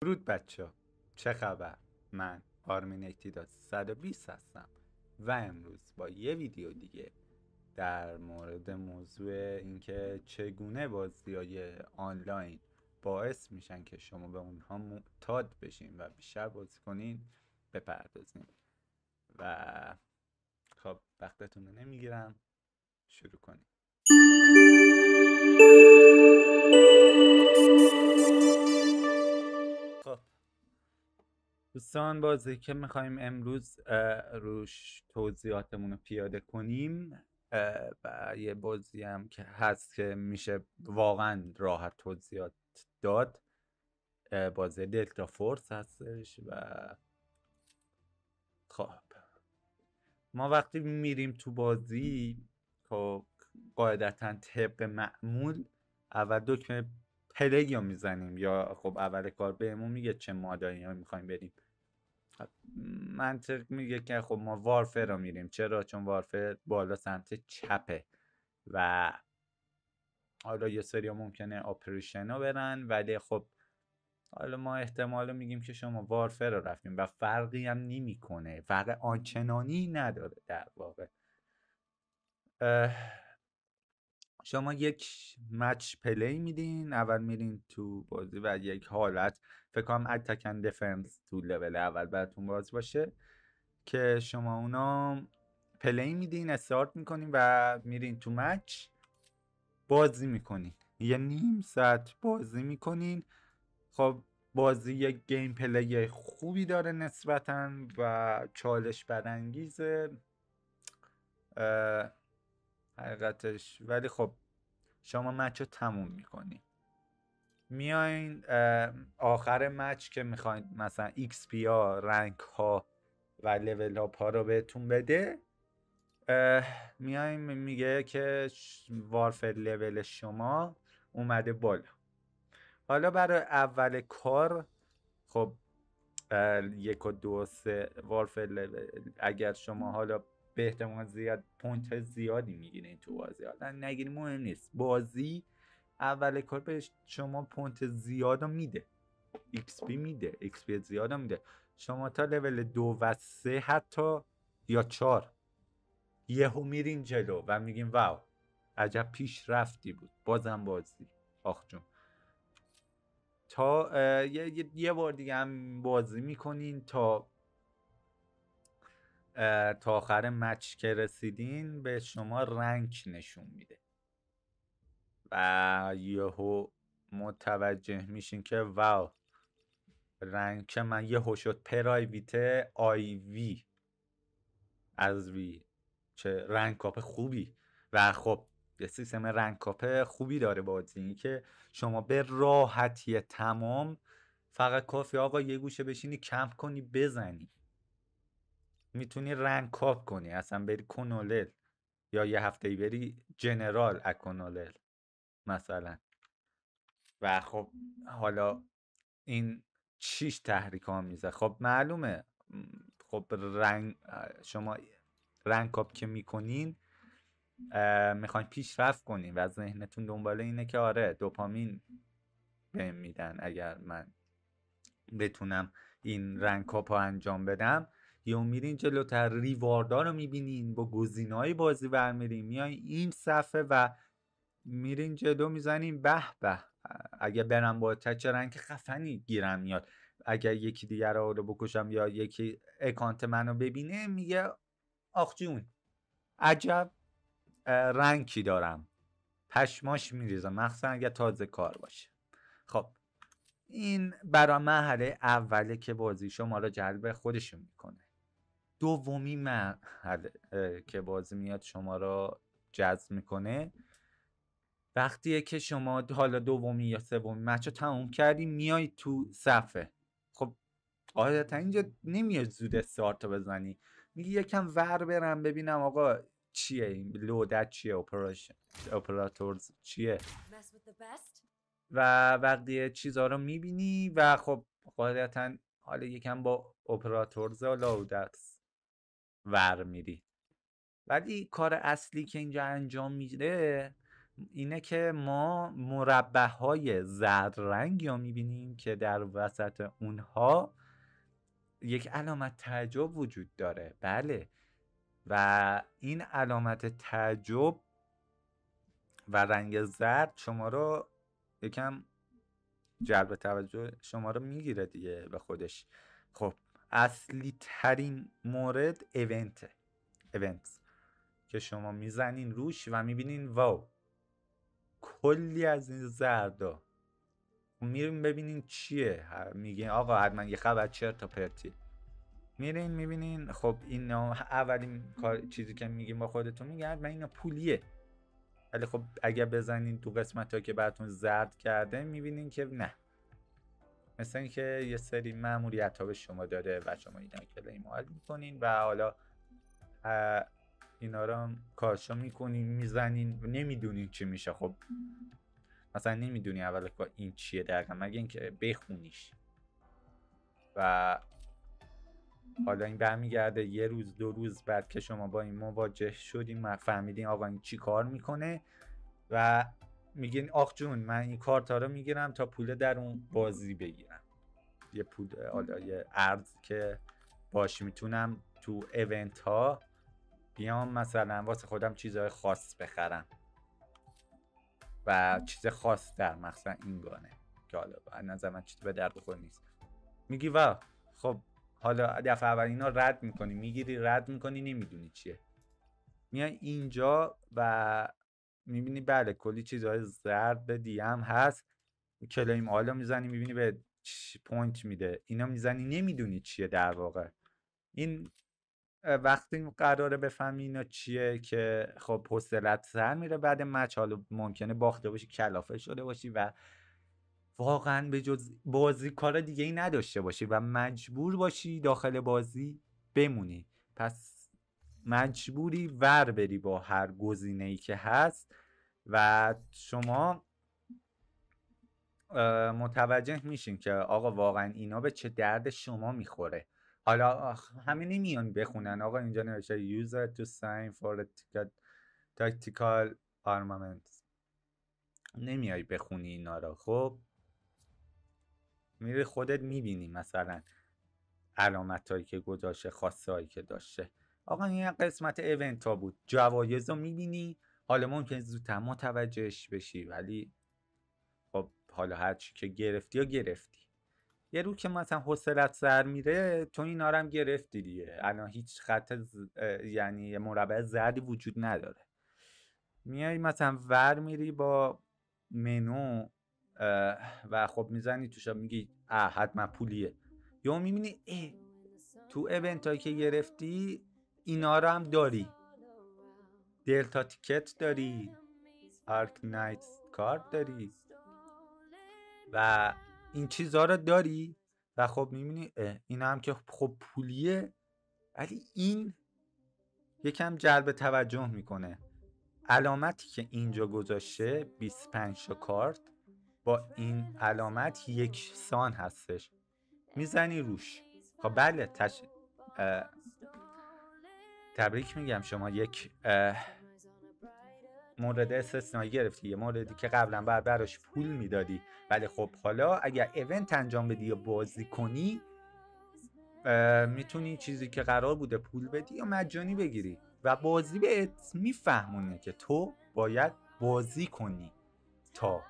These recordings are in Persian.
درود بچه، چه خبر؟ من آرمینیتیدا 120 هستم و امروز با یه ویدیو دیگه در مورد موضوع اینکه چگونه بازی‌های آنلاین باعث میشن که شما به اونها معتاد بشین و بیشتر بازی کنین بپردازیم. و خب وقتتون رو نمیگیرم، شروع کنیم. خب دوستان، بازی که میخوایم امروز روش توضیحاتمون رو پیاده کنیم و یه بازی هم که هست که میشه واقعا راحت توضیحات داد، بازی دلتا فورس هستش. و خب ما وقتی میریم تو بازی، خب قاعدتا طبق معمول اول دکمه پلی رو میزنیم، یا خب اول کار بهمون میگه چه مادایی ها میخوایم بریم. منطق میگه که خب ما وارفر رو میریم. چرا؟ چون وارفر بالا سمت چپه و حالا یه سری ممکنه آپریشن رو برن، ولی خب حالا ما احتمال میگیم که شما وارفر رو رفتیم و فرقی هم نمیکنه، فرق آنچنانی نداره در واقع. شما یک مچ پلی میدین، اول میرین تو بازی و یک حالت فکر کنم اتک اند دفنس تو لول اول براتون باز باشه که شما اونا پلی میدین، استارت میکنین و میرین تو مچ بازی میکنین، یه نیم ساعت بازی میکنین. خب بازی یک گیم پلی خوبی داره نسبتاً و چالش برانگیزه حقیقتش، ولی خب شما مچ رو تموم میکنین، میاین آخر مچ که میخواین مثلا ایکس پی ها، رنک ها و لول اپ ها رو بهتون بده، میایم میگه که وارفر لول شما اومده بالا. حالا برای اول کار خب 1 و 2 و 3 وارفر لول، اگر شما حالا به احتمال زیاد پوینت زیادی میگیرین تو بازی، حالا نگیرین مهم نیست، بازی اول کار به شما پوینت زیاد میده، ایکس پی میده، ایکس پی زیاد میده. شما تا لول 2 و 3 حتی یا 4 یهو میرین جلو و میگین واو عجب پیشرفتی بود، بازم بازی. آخ جون، تا یه بار دیگه هم بازی میکنین تا آخر مچ که رسیدین به شما رنک نشون میده و یهو متوجه میشین که واو رنک من یهو شد پرایویت آی وی از وی، چه رنگ کاپ خوبی. و خب یه سیستم رنگ کاپ خوبی داره بازی، این که شما به راحتی تمام فقط کافی آقا یه گوشه بشینی کمپ کنی بزنی، میتونی رنگ کاپ کنی، اصلا بری کنولل یا یه هفته بری جنرال اکونولل مثلا. و خب حالا این چیش تحریک ها میزه، خب معلومه. خب شما رنگ کاپ که میکنین میخواین پیشرفت کنین و ذهنتون دنبال اینه که آره دوپامین بهم میدن اگر من بتونم این رنگ کاپ ها انجام بدم. یا میرین جلوتر ریواردا رو میبینین، با گزینه‌های بازی برمیرین، میای این صفحه و میرین جلو میزنین به به اگه برم با تچ رنگ خفنی گیرم میاد، اگر یکی دیگر رو بکشم یا یکی اکانت منو ببینه میگه آخ جون عجب رنگی دارم، پشماش میریزم، مخصوصا اگه تازه کار باشه. خب این برای مرحله اوله که بازی شما رو جلب خودشون میکنه. دومی مرحله که بازی میاد شما رو جذب میکنه وقتیه که شما حالا دومی یا سومی مچ رو تموم کردی، میای تو صفحه. خب قاعدتا اینجا نمیاد زود استارت رو بزنی، میگی یکم ور برم ببینم آقا چیه این لودت، چیه اپراتورز چیه، و وقتی چیزها رو میبینی و خب قاعدتا حالا یکم با اپراتورز و لودت ور میری. ولی کار اصلی که اینجا انجام میده اینه که ما مربع‌های زرد رنگ رو میبینیم که در وسط اونها یک علامت تعجب وجود داره. بله، و این علامت تعجب و رنگ زرد شما رو یکم جلب توجه شما رو میگیره دیگه به خودش. خب اصلی ترین مورد ایونت که شما میزنین روش و میبینین واو کلی از این زردا، میرین ببینین چیه، میگین آقا حتما یه خبر چرت و پرتی، میرین میبینین خب این اولین چیزی که میگین با خودتون میگین حتما اینا پولیه. ولی خب اگه بزنین تو قسمت ها که براتون زرد کرده میبینین که نه، مثل این که یه سری مأموریت ها به شما داده و شما اینا کلیم حل میکنین و حالا اینا رو کارشو میکنین میزنین نمیدونین چی میشه. خب مثلا نمیدونی اول با این چیه دقیقا مگه اینکه بخونیش و حالا این برمیگرده یه روز دو روز بعد که شما با این مواجه شدین فهمیدین آقا این چی کار میکنه و میگین آخ جون من این کارتا رو میگیرم تا پول در اون بازی بگیرم، یه پول حالا یه ارز که باش میتونم تو ایونت ها بیام مثلا واسه خودم چیزهای خاص بخرم و چیز خاص در مثلا این گانه که حالا از نظر من چیز به درد بخور نیست. میگی واو خب حالا دفعه اول اینا رد میکنی، میگیری رد میکنی نمیدونی چیه، میای اینجا و میبینی بله کلی چیزهای زرد دیگه هم هست، کلیم حالا میزنی میبینی به پوینت میده، اینا میزنی نمیدونی چیه در واقع. این وقتی قراره بفهمی اینا چیه که خب حوصله‌ات سر میره بعد مچ، حالا ممکنه باخته باشی کلافه شده باشی و واقعا به جز بازی کار دیگه ای نداشته باشی و مجبور باشی داخل بازی بمونی، پس مجبوری ور بری با هر گزینه‌ای که هست و شما متوجه میشین که آقا واقعا اینا به چه درد شما میخوره. حالا همه نمیان بخونن آقا اینجا نوشته user to sign for a tactical armament، نمیای بخونی اینا رو. خب میری خودت میبینی مثلا علامت هایی که گذاشته خاصه هایی که داشته. آقا این قسمت ایونت ها بود، جوایز رو میبینی، حالا ممکن زودتر متوجهش بشی ولی خب حالا هرچی که گرفتی یا گرفتی. یه رو که مثلا حوصلت سر میره تو اینا رو هم گرفتی دیگه، الان هیچ خط یعنی مربع زردی وجود نداره. میای مثلا ور میری با منو و خب میزنی توش میگی حتما پولیه، یا میبینی تو ایونت هایی که گرفتی اینا رو هم داری، دلتا تیکت داری، آرک نایت کارت داری و این چیزها رو داری و خب میبینی اینا هم که خب پولیه ولی این یکم جلب توجه میکنه. علامتی که اینجا گذاشته 25 تا کارت با این علامت یکسان هستش، میزنی روش. خب بله تبریک میگم شما یک مورد استثنایی گرفتی، یه موردی که قبلا باید براش پول میدادی ولی خب حالا اگر ایونت انجام بدی یا بازی کنی میتونی چیزی که قرار بوده پول بدی یا مجانی بگیری و بازی بهت میفهمونه که تو باید بازی کنی تا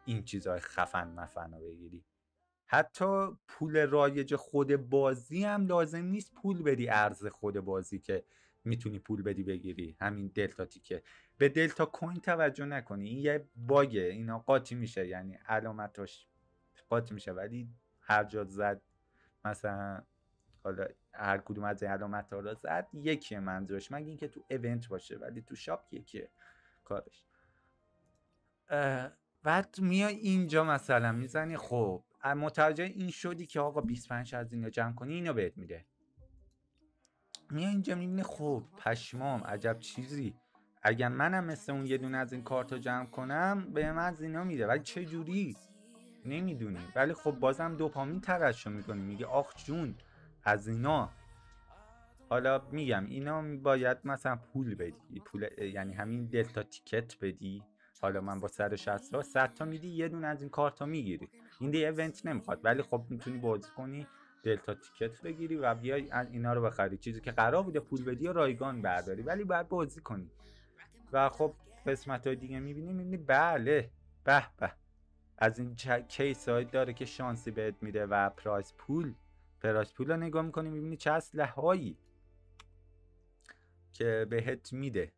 این چیزهای خفن مفن رو بگیری. حتی پول رایج خود بازی هم لازم نیست پول بدی، ارز خود بازی که میتونی پول بدی بگیری، همین دلتا تیکه. به دلتا کوین توجه نکنی، این یه باگه، اینا قاطی میشه، یعنی علامتاش قاطی میشه ولی هر جا زد مثلا حالا هر کدوم از این علامت ها رو زد یکیه منظورش، مگه اینکه تو ایونت باشه ولی تو شاپ یکیه کارش. بعد میای اینجا مثلا میزنی خب متوجه این شدی که آقا 25 از اینو جمع کنی اینو بهت میده. میای اینجا میبینی خب پشمام عجب چیزی، اگر منم مثل اون یه دونه از این کارت رو جمع کنم به من از اینا میده ولی چه جوری نمیدونی، ولی خب بازم دوپامین ترشح میکنی، میگه آخ جون از اینا. حالا میگم اینا باید مثلا پول بدی، پول یعنی همین دلتا تیکت بدی حالا من با 160 تا 100 تا میدی، یه دونه از این کارتا میگیری. این دیگه ایونت نمیخواد، ولی خب میتونی بازی کنی، دلتا تیکت بگیری و بیای اینا رو بخری. چیزی که قرار بوده پول بدی و رایگان برداری، ولی باید بازی کنی. و خب قسمت های دیگه میبینی بله به به از این کیس های داره که شانسی بهت میده و پرایس پول رو نگاه میکنی میبینی چه اسلحه هایی که بهت میده.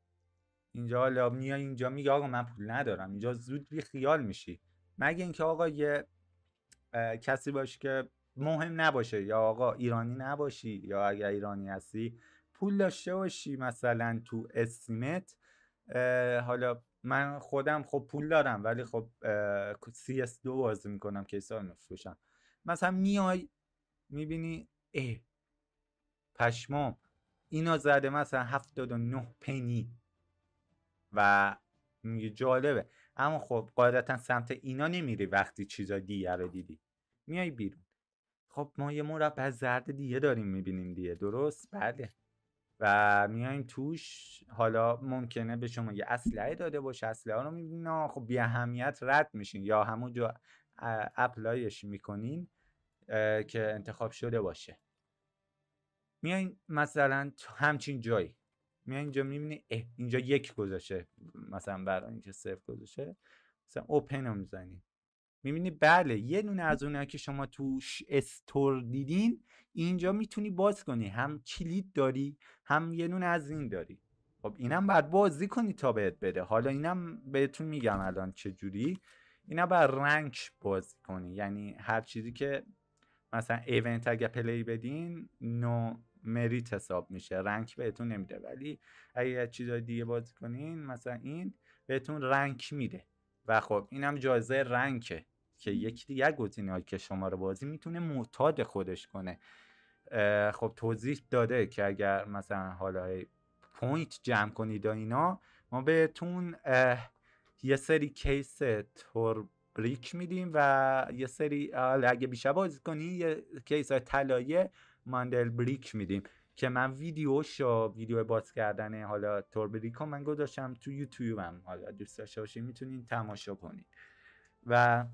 اینجا حالا میای اینجا میگه آقا من پول ندارم، اینجا زود بی خیال میشی. مگه اینکه آقا یه کسی باشه که مهم نباشه، یا آقا ایرانی نباشی، یا اگر ایرانی هستی پول داشته باشی مثلا تو استیمت. حالا من خودم خب پول دارم، ولی خب CS2 بازی میکنم که حساب میفروشم. مثلا میای میبینی پشمام اینا زده مثلا 79 پنی و میگه جالبه. اما خب قاعدتا سمت اینا نمیری وقتی چیزا دیگه رو دیدی، میای بیرون. خب ما یه مربع زرد دیگه داریم میبینیم دیگه، درست؟ بله. و میایم توش، حالا ممکنه به شما یه اسلحه داده باشه، اسلحه رو میبینین خب بی اهمیت رد میشین یا همونجا اپلایش میکنین که انتخاب شده باشه. میاین مثلا همچین جایی میاین اینجا میبینی اینجا یک گذاشته، مثلا برای اینکه صفر گذاشته، مثلا اوپن رو میزنی میبینی بله یه دونه از اونها که شما تو استور دیدین اینجا میتونی باز کنی، هم کلید داری هم یه دونه از این داری. خب اینم بعد بازی کنی تا بهت بده. حالا اینم بهتون میگم الان چه جوری. اینا بر رنک بازی کنی، یعنی هر چیزی که مثلا ایونت اگه پلی بدین نو مریت حساب میشه، رنک بهتون نمیده. ولی اگه چیزای دیگه بازی کنین مثلا این بهتون رنک میده. و خب اینم جایزه رنکه که یکی دیگه گزینه‌ای که شما رو بازی میتونه معتاد خودش کنه. خب توضیح داده که اگر مثلا حالا پوینت جمع کنید و اینا، ما بهتون یه سری کیس بریک میدیم و یه سری اگه بیشتر بازی کنی یه کیس های طلایی ماندل بریک میدیم که من ویدیو باز کردن حالا توربریک رو من گذاشتم تو یوتیوبم، حالا دوست داشته باشین میتونین تماشا کنین. و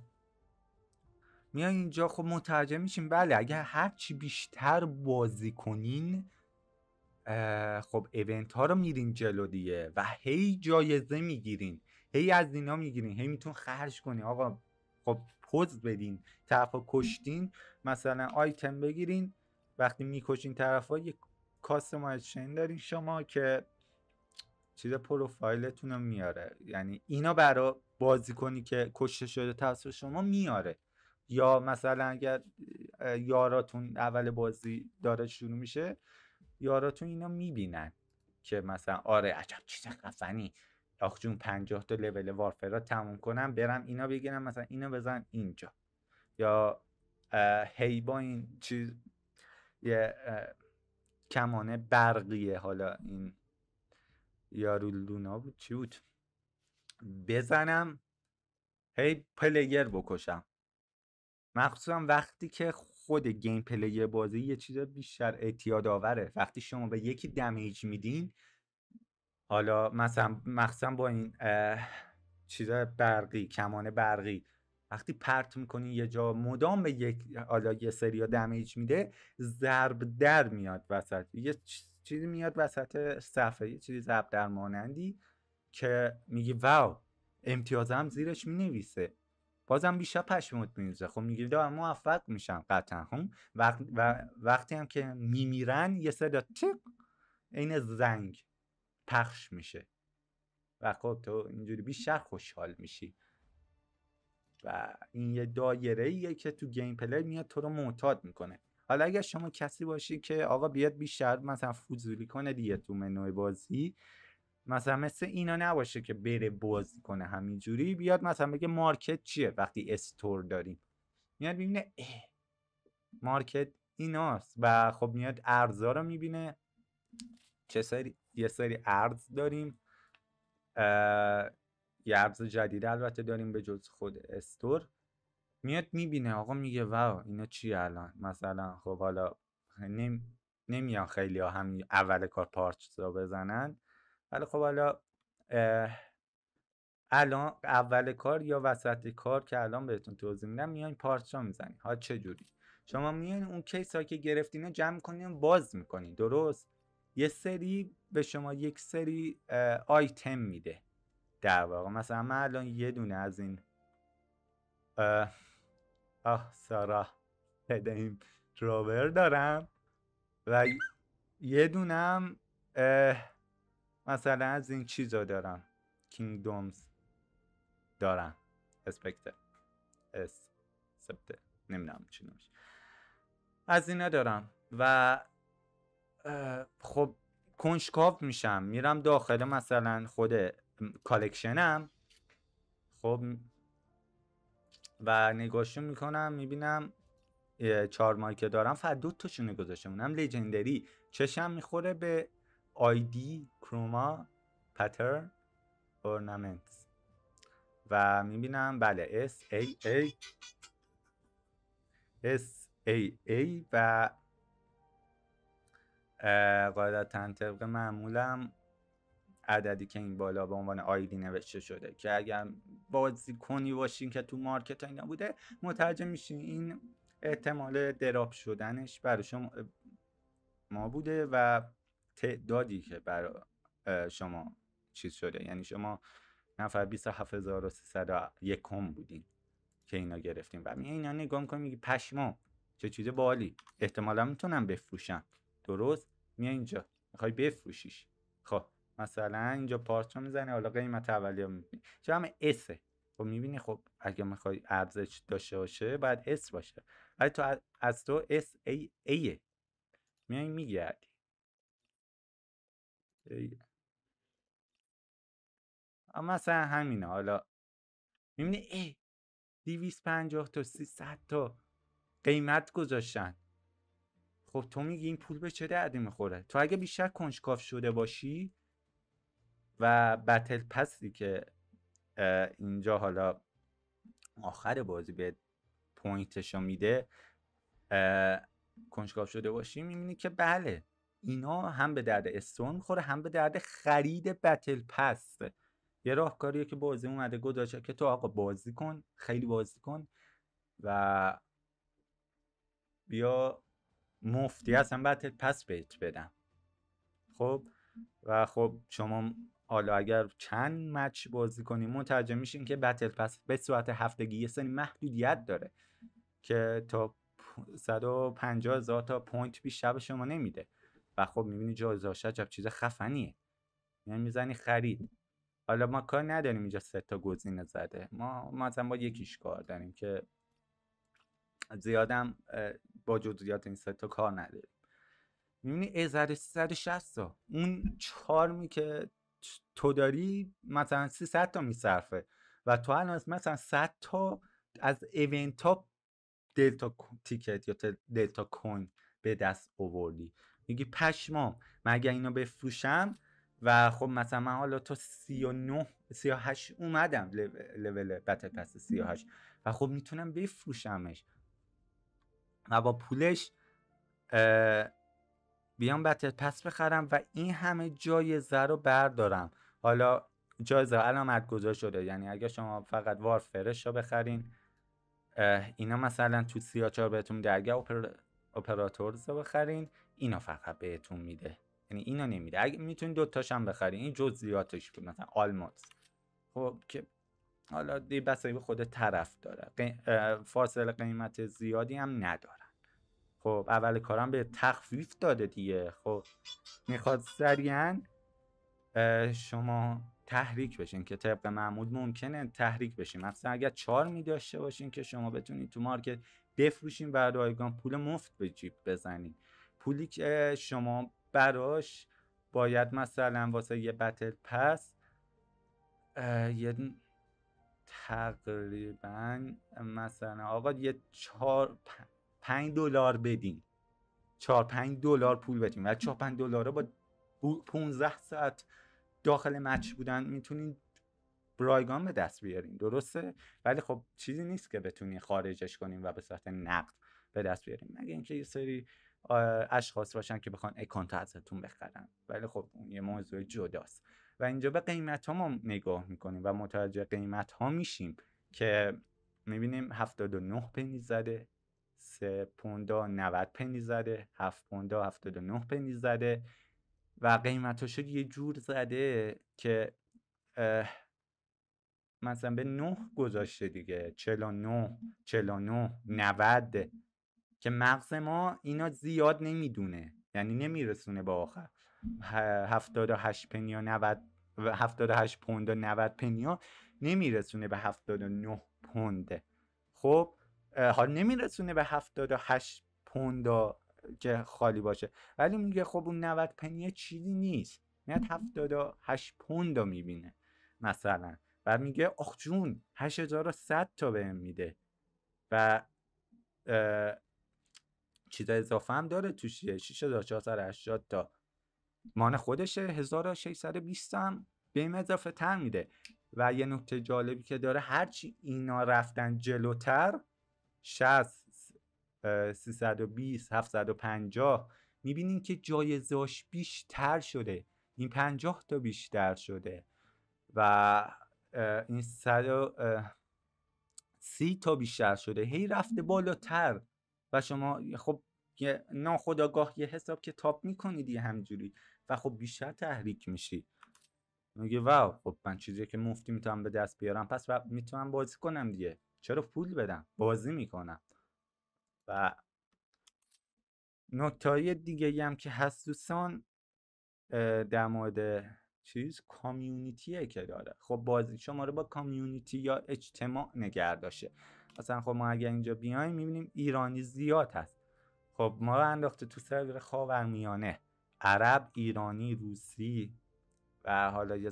میای اینجا خب متوجه میشیم بله اگه هرچی بیشتر بازی کنین خب ایونت ها رو میرین جلو دیگه و هی جایزه میگیرین، هی از اینا میگیرین، هی میتون خرج کنین. آقا خب پوز بدین، طرفا کشتین مثلا آیتم بگیرین، وقتی میکشین طرفا یک کاستمایزیشن دارین شما که چیز پروفایلتون رو میاره، یعنی اینا برای بازی کنی که کشته شده توسط شما میاره. یا مثلا اگر یاراتون اول بازی داره شروع میشه، یاراتون اینا میبینن که مثلا آره عجب چیز خفنی، آخ جون 50 تا لول وارفر تموم کنم برم اینا بگیرم، مثلا اینا بزن اینجا. یا هی با این چیز یه کمانه برقیه، حالا این یارو لونا بود چی بود، بزنم هی پلیر بکشم. مخصوصا وقتی که خود گیم پلی بازی یه چیز بیشتر اعتیاد آوره. وقتی شما به یکی دمیج میدین، حالا مثلا با این چیز برقی، کمان برقی، وقتی پرت میکنی یه جا مدام به یک حالا یه سری دمیج میده، ضرب در میاد وسط، یه چیزی میاد وسط صفحه، یه چیزی ضرب در مانندی که میگی واو امتیازم زیرش مینویسه، بازم بیشتر پشمت میریزه. خب میگی دارم موفق میشم قطعا. هم وقتی هم که میمیرن یه صدا تیق این زنگ پخش میشه و خب تو اینجوری بیشتر خوشحال میشی. و این یه دایره ایه که تو گیم پلی میاد تو رو معتاد میکنه. حالا اگر شما کسی باشی که آقا بیاد بیشتر مثلا فضولی کنه دیگه تو منوی بازی، مثلا مثل اینا نباشه که بره بازی کنه همینجوری، بیاد مثلا بگه مارکت چیه وقتی استور داریم، میاد ببینه مارکت ایناست و خب میاد ارزا رو میبینه، یه سری ارز داریم، یه ارز جدید البته داریم به جز خود استور. میاد میبینه آقا میگه واو اینا چیه الان مثلا. خب حالا نمیان خیلی ها همین اول کار پارچ رو بزنن، ولی خب حالا الان اول کار یا وسط کار که الان بهتون توضیح میدم میاین پارچه میزنین. ها چه جوری؟ شما میاین اون کیس ها که گرفتین رو جمع کنین باز میکنین، درست؟ یه سری به شما یک سری آیتم میده در واقع. مثلا من الان یه دونه از این سارا این دراور دارم و یه دونم مثلا از این چیزا دارم، کینگدومز دارم، اسپکتر سپتر نمیدونم چی نمیشه، از اینا دارم و خب کنجکاو میشم میرم داخل مثلا خود کالکشنم، خب و نگاهشو میکنم میبینم 4 ماهی که دارم فقط 2 تاشونو گذاشتم، اونم لژندری. چشم میخوره به آیدی کروما پترن اورنامنتس و میبینم بله SAA و قاعدتا طبق معمولم عددی که این بالا به عنوان آیدی نوشته شده که اگر بازیکنی باشین که تو مارکت اینا بوده متوجه میشین این احتمال دراپ شدنش برای شما ما بوده و تعدادی که برای شما چیز شده، یعنی شما نفر 27301 بودین که اینا گرفتیم و اینا نگاه میکنیم میگی پشمام چه چیز بالی، احتمالا میتونم بفروشم، درست؟ میای اینجا میخوای بفروشیش، خب مثلا اینجا پارچه میزنی، حالا قیمت اولیه میبینی چه همه اسه، خب میبینی خب اگه میخوای ارزش داشته باشه باید اس باشه، ولی تو از تو اس ای میای میگردی اما مثلا همینه، حالا میبینی 250 تا 300 تا قیمت گذاشتن، خب تو میگی این پول به چه دردی میخوره؟ تو اگه بیشتر کنجکاو شده باشی و بتل پسی که اینجا حالا آخر بازی به پوینتشو میده کنجکاو شده باشی میبینی که بله اینا هم به درد استون میخوره هم به درد خرید بتل پس. یه راهکاریه که بازی اومده گذاشته که تو آقا بازی کن، خیلی بازی کن و بیا مفتی اصلا بتل پس بهت بدم. خب و خب شما حالا اگر چند مچ بازی کنیم متوجه میشین که بتل پس به صورت هفتگی یه سری محدودیت داره که تا 150,000 تا پوینت بیشتر به شما نمیده و خب میبینی جایزه‌اش عجب چیز خفنیه، یعنی میزنی خرید. حالا ما کار نداریم اینجا 3 تا گزینه زده، ما مثلا با یکیش کار داریم که زیادم با جزئیات این 3 تا کار نداریم. میبینی 1360 تا اون چارمی که تو داری مثلا 300 تا میصرفه و تو الان مثلا 100 تا از ایونت ها دلتا تیکت یا دلتا کوین به دست آوردی، میگی پشمام من اگر اینو بفروشم و خب مثلا من حالا تا 39 38 اومدم لول بتل پس 38 و خب میتونم بفروشمش و با پولش بیام بتل پس بخرم و این همه جایزه رو بردارم. حالا جایزه علامت گذاشته شده، یعنی اگه شما فقط وارفرش رو بخرین اینا مثلا تو 34 بهتون میده، اگه اپراتورز رو بخرین اینا فقط بهتون میده، یعنی اینا نمیده. اگه میتونین دوتاش هم بخرین این جزئیاتش بود، مثلا آلموز خب که حالا دی بسایی به خود طرف داره، فاصله قیمت زیادی هم ندارن. خب اول کارم به تخفیف داده دیگه، خب میخواد سریعا شما تحریک بشین که طبق معمول ممکنه تحریک بشین، مثلا اگر 4 داشته باشین که شما بتونید تو مارکت بفروشین بعد رایگان پول مفت به جیب بزنین، پولی که شما براش باید مثلا واسه یه بتل پس یه تقریبا مثلا آقا یه 4-5 دلار بدین، 4-5 دلار پول بدین و 4-5 دلار با 15 ساعت داخل مچ بودن میتونین رایگان به دست بیارین، درسته؟ ولی خب چیزی نیست که بتونین خارجش کنین و به صورت نقد به دست بیارین، مگه اینکه یه سری اشخاص باشن که بخوان اکانت ازتون بخرن، ولی خب اون یه موضوع جداست. و اینجا به قیمت ها ما نگاه میکنیم و متوجه قیمت ها میشیم که میبینیم 79 پنی زده، 3 پوند و 90 پنی زده، 7 پوند و 79 پنی زده و قیمتاشو یه جور زده که مثلا به 9 گذاشته دیگه، 49 90 که مغز ما اینا زیاد نمیدونه، یعنی نمیرسونه به آخر 78 پنی و 90 78 پوند و 90 پنی ها نمیرسونه به 79 پوند. خب حالا نمیرسونه به 78 پوند که خالی باشه، ولی میگه خب اون 90 پنی چیزی نیست، میاد 78 پوند رو میبینه مثلا و میگه آخ جون 8100 تا بهم میده و چیز اضافه هم داره توش، 6480 تا مان خودشه، 1620 هم بهم اضافه تر میده. و یه نکته جالبی که داره هرچی اینا رفتن جلوتر 60 320 750 میبینین که جایزه‌اش بیشتر شده، این 50 تا بیشتر شده و این 130 تا بیشتر شده، هی رفته بالاتر و شما خب ناخودآگاه یه حساب کتاب میکنید یه همجوری و خب بیشتر تحریک میشی، میگه واو خب من چیزی که مفتی میتونم به دست بیارم پس میتونم بازی کنم دیگه، چرا پول بدم، بازی میکنم. و نکته دیگه هم که هست دوستان در مورد چیز کامیونیتیه که داره، خب بازی شما رو با کامیونیتی یا اجتماع نگه داشته. مثلا خب ما اگر اینجا بیایم میبینیم ایرانی زیاد هست، خب ما رو انداخته تو سرور خاورمیانه، عرب، ایرانی، روسی و حالا یه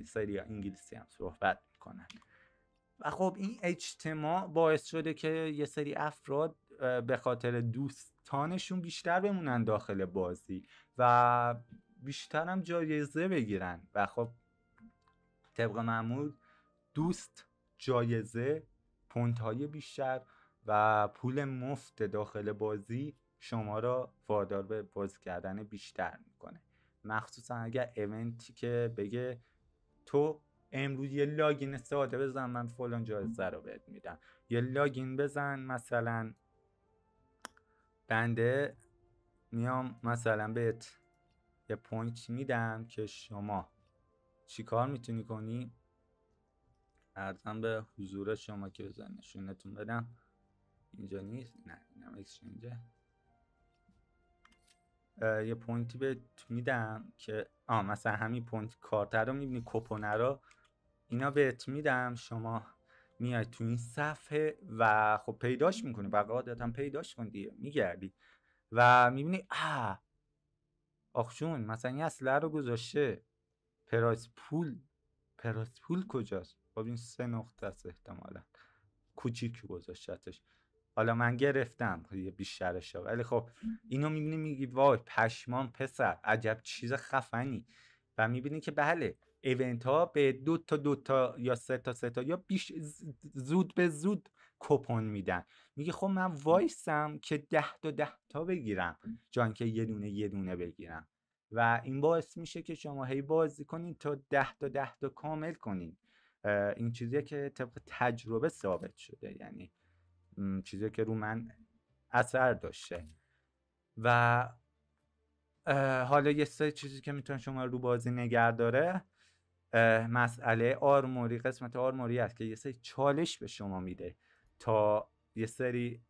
سری انگلیسی هم صحبت میکنن و خب این اجتماع باعث شده که یه سری افراد به خاطر دوستانشون بیشتر بمونن داخل بازی و بیشتر هم جایزه بگیرن و خب طبق معمول دوست، جایزه، پوینت‌های بیشتر و پول مفت داخل بازی شما را وادار به بازی کردن بیشتر میکنه، مخصوصا اگر ایونتی که بگه تو امروز یه لاگین ساده بزن من فلان جایزه رو بهت میدم، یه لاگین بزن مثلا بنده میام مثلا بهت یه پوینت میدم که شما چی کار میتونی کنی، ارزم به حضور شما که بزن نشونتون بدم، اینجا نیست، نه اینم اکسچنجه، یه پوینتی بهت میدم که مثلا همین پوینت کارت رو میبینی، کوپن رو اینا بهت میدم، شما میای تو این صفحه و خب پیداش میکنی، بقیه عادتا پیداش کن دیگه، میگردی و میبینی آخشون مثلا یه اسلحه رو گذاشته، پرایس پول کجاست؟ خب این 3 نقطه است احتمالا کوچیک گذاشتش، حالا من گرفتم یه بیشترش، ولی خب اینو میبینی میگی وای پشمان پسر عجب چیز خفنی و میبینی که بله ایونت ها به 2 تا یا 3 تا یا زود به زود کوپن میدن، میگه خب من وایسم که 10 تا بگیرم جان که یه دونه بگیرم و این باعث میشه که شما هی بازی کنین تا 10 تا کامل کنین. این چیزیه که طبق تجربه ثابت شده، یعنی چیزی که رو من اثر داشته و حالا یه سری چیزی که میتونه شما رو بازی نگه داره، مسئله آرموری، قسمت آرموری است که یه سری چالش به شما میده تا یه سری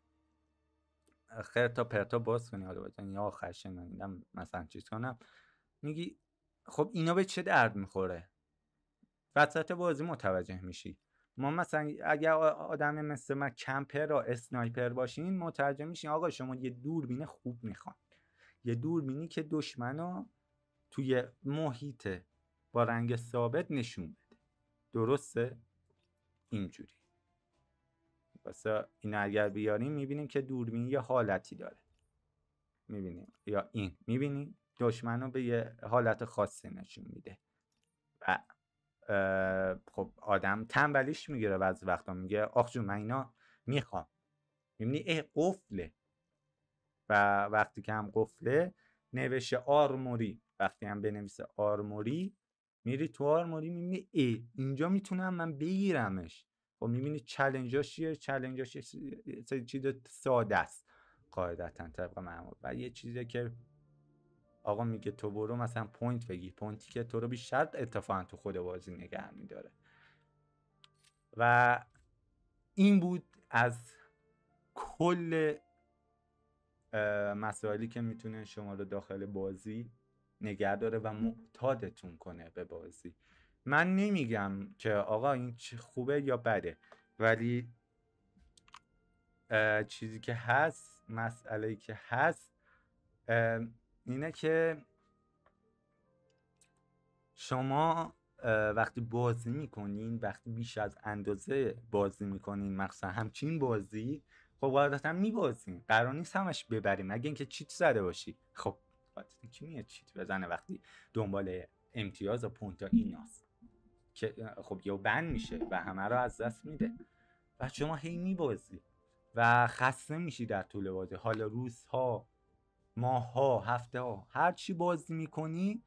خرتا پرتا باز کنی، حالا بزن یا آخرش نمیدم مثلا چیز کنم، میگی خب اینا به چه درد میخوره، وسط بازی متوجه میشی. ما مثلا اگر آدم مثل من کمپر و اسنایپر باشین متوجه میشین آقا شما یه دوربین خوب میخوان، یه دوربینی که دشمنو توی محیط با رنگ ثابت نشون بده، درسته؟ اینجوری واسه این اگر بیاریم میبینیم که دوربین یه حالتی داره، میبینیم یا این میبینیم دشمنو به یه حالت خاصی نشون میده و خب آدم تنبلیش میگیره بعضی وقتا، میگه آخ جون من اینا میخوام، میبینی قفله و وقتی که هم قفله نوشته آرموری، وقتی هم بنویسه آرموری میری تو آرموری میبینی اینجا میتونم من بگیرمش. خب میبینی چلنجاش چیه؟ چلنجاش یه چیز ساده است قاعدتا طبق معمول، و یه چیزی که آقا میگه تو برو مثلا پوینت بگیر، پوینتی که تو رو بیشتر اتفاقا تو خود بازی نگه میداره. و این بود از کل مسائلی که میتونه شما رو داخل بازی نگه داره و معتادتون کنه به بازی. من نمیگم که آقا این خوبه یا بده، ولی چیزی که هست، مسئله‌ای که هست اینه که شما وقتی بازی میکنین، وقتی بیش از اندازه بازی میکنین، مخصوصا همچین بازی، خب قاعدتا میبازین، قرار نیست همش ببریم مگه اینکه چیت زده باشی. خب کی میاد چیت بزنه وقتی دنبال امتیاز و پوینت ها ایناست که خب یا بند میشه و همه رو از دست میده و شما هی میبازی و خسته میشی در طول بازی. حالا روزها، ماهها، هفته ها، هر چی بازی میکنی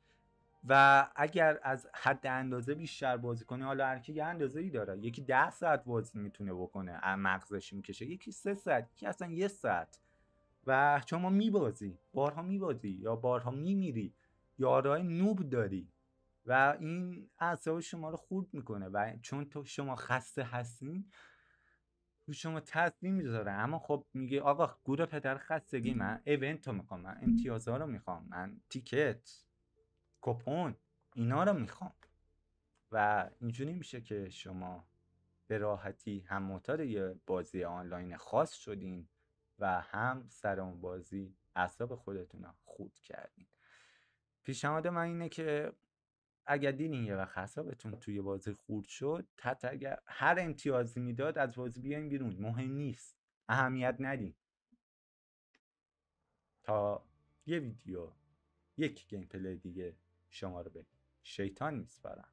و اگر از حد اندازه بیشتر بازی کنی، حالا هر کی یه اندازه‌ای داره، یکی 10 ساعت بازی میتونه بکنه، مغزش میکشه، یکی 3 ساعت، یکی اصلا 1 ساعت، و شما میبازی، بارها میبازی یا بارها میمیری، یارای نوب داری و این اعصاب شما رو خورد میکنه و چون تو شما خسته هستین تو شما تاثیر میذاره. اما خب میگه آقا گور پدر خستگی، من ایونت رو میخوام، من امتیازها رو میخوام، من تیکت، کپون، اینا رو میخوام و اینجوری میشه که شما به راحتی هم معتاد یه بازی آنلاین خاص شدین و هم سر اون بازی اعصاب خودتون رو خورد کردین. پیشنهاد من اینه که اگر دیدین یه وقت اعصابتون توی بازی خورد شد، حتی اگر هر امتیازی میداد از بازی بیاین بیرون، مهم نیست، اهمیت ندین. تا یه ویدیو، یک گیم پلی دیگه شما رو به شیطان میسپارم.